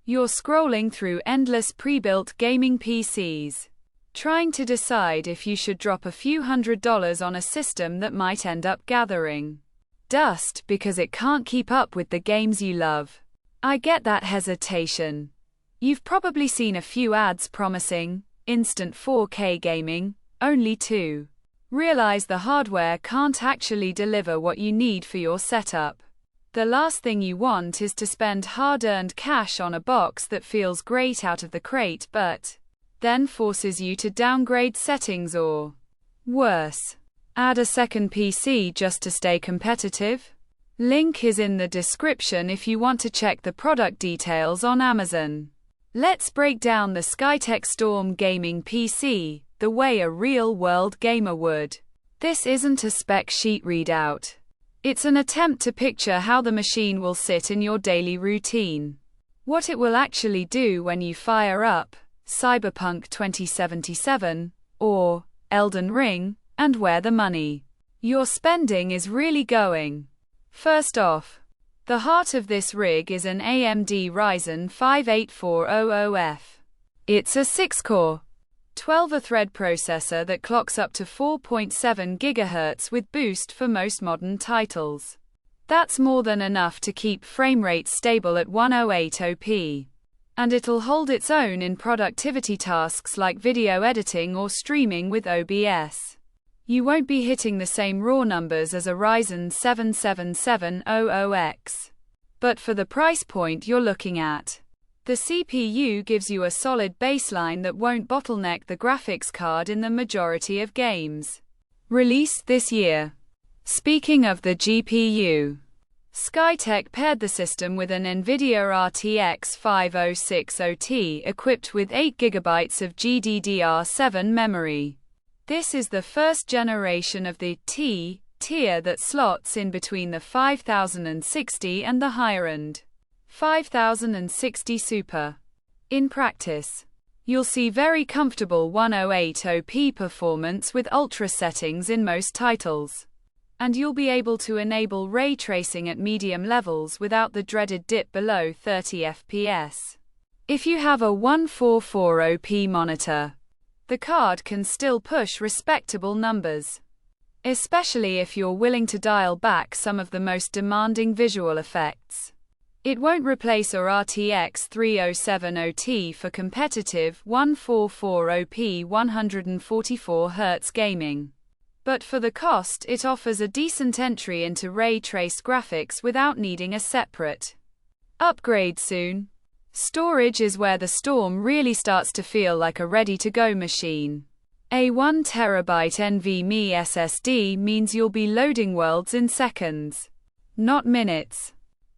You're scrolling through endless pre-built gaming PCs, trying to decide if you should drop a few $100s on a system that might end up gathering dust because it can't keep up with the games you love. I get that hesitation. You've probably seen a few ads promising instant 4K gaming, only to realize the hardware can't actually deliver what you need for your setup. The last thing you want is to spend hard-earned cash on a box that feels great out of the crate but then forces you to downgrade settings or, worse, add a second PC just to stay competitive. Link is in the description if you want to check the product details on Amazon. Let's break down the Skytech Storm gaming PC the way a real-world gamer would. This isn't a spec sheet readout. It's an attempt to picture how the machine will sit in your daily routine. What it will actually do when you fire up Cyberpunk 2077 or Elden Ring, and where the money you're spending is really going. First off, the heart of this rig is an AMD Ryzen 5 8400F. It's a 6-core, 12-thread processor that clocks up to 4.7 GHz with boost for most modern titles. That's more than enough to keep frame rates stable at 108p. And it'll hold its own in productivity tasks like video editing or streaming with OBS. You won't be hitting the same raw numbers as a Ryzen 7 7700X. But for the price point you're looking at, the CPU gives you a solid baseline that won't bottleneck the graphics card in the majority of games released this year. Speaking of the GPU, Skytech paired the system with an NVIDIA RTX 5060Ti equipped with 8GB of GDDR7 memory. This is the first generation of the T tier that slots in between the 5060 and the higher-end 5060 Super. In practice, you'll see very comfortable 108p performance with ultra settings in most titles. And you'll be able to enable ray tracing at medium levels without the dreaded dip below 30 FPS. If you have a 1440p monitor, the card can still push respectable numbers, especially if you're willing to dial back some of the most demanding visual effects. It won't replace a RTX 3070 Ti for competitive 1440p 144Hz gaming. But for the cost, it offers a decent entry into ray-traced graphics without needing a separate upgrade soon. Storage is where the Storm really starts to feel like a ready-to-go machine. A 1TB NVMe SSD means you'll be loading worlds in seconds, not minutes.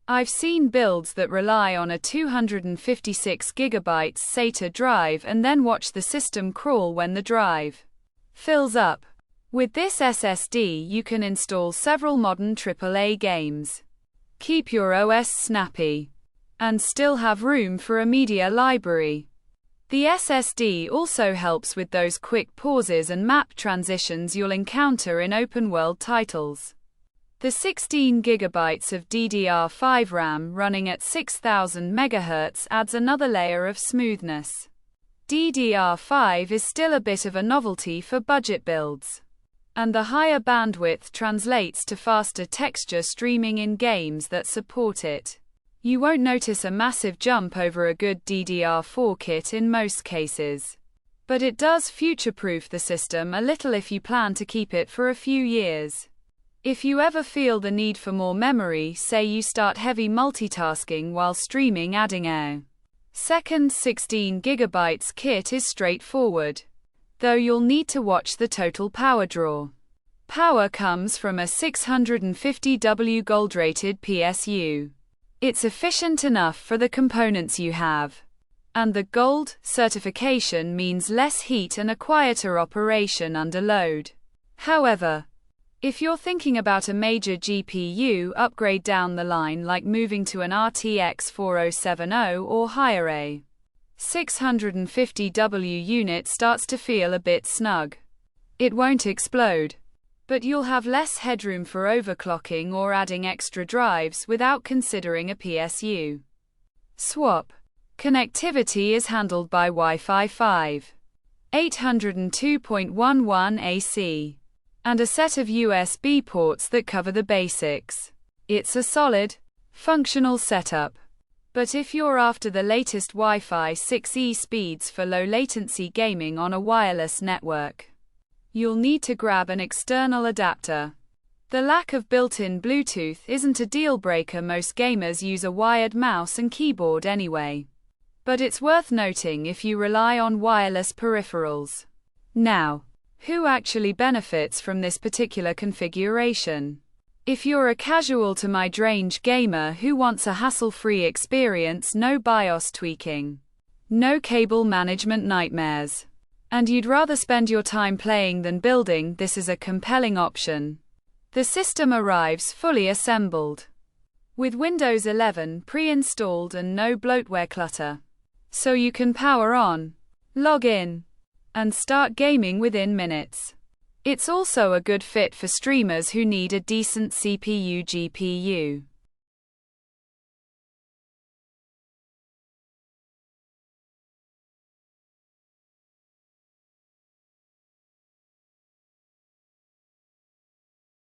I've seen builds that rely on a 256GB SATA drive and then watch the system crawl when the drive fills up. With this SSD, you can install several modern AAA games, keep your OS snappy, and still have room for a media library. The SSD also helps with those quick pauses and map transitions you'll encounter in open-world titles. The 16GB of DDR5 RAM running at 6000 MHz adds another layer of smoothness. DDR5 is still a bit of a novelty for budget builds, and the higher bandwidth translates to faster texture streaming in games that support it. You won't notice a massive jump over a good DDR4 kit in most cases, but it does future-proof the system a little if you plan to keep it for a few years. If you ever feel the need for more memory, say you start heavy multitasking while streaming, adding a second 16GB kit is straightforward, though you'll need to watch the total power draw. Power comes from a 650W gold-rated PSU. It's efficient enough for the components you have, and the gold certification means less heat and a quieter operation under load. However, if you're thinking about a major GPU upgrade down the line, like moving to an RTX 4070 or higher, a 650W unit starts to feel a bit snug. It won't explode, but you'll have less headroom for overclocking or adding extra drives without considering a PSU swap. Connectivity is handled by Wi-Fi 5, 802.11 AC, and a set of USB ports that cover the basics. It's a solid, functional setup. But if you're after the latest Wi-Fi 6E speeds for low-latency gaming on a wireless network, you'll need to grab an external adapter. The lack of built-in Bluetooth isn't a deal-breaker. Most gamers use a wired mouse and keyboard anyway. But it's worth noting if you rely on wireless peripherals. Now, who actually benefits from this particular configuration? If you're a casual to mid-range gamer who wants a hassle-free experience, no BIOS tweaking, no cable management nightmares, and you'd rather spend your time playing than building, this is a compelling option. The system arrives fully assembled, with Windows 11 pre-installed and no bloatware clutter. So you can power on, log in, and start gaming within minutes. It's also a good fit for streamers who need a decent CPU/GPU.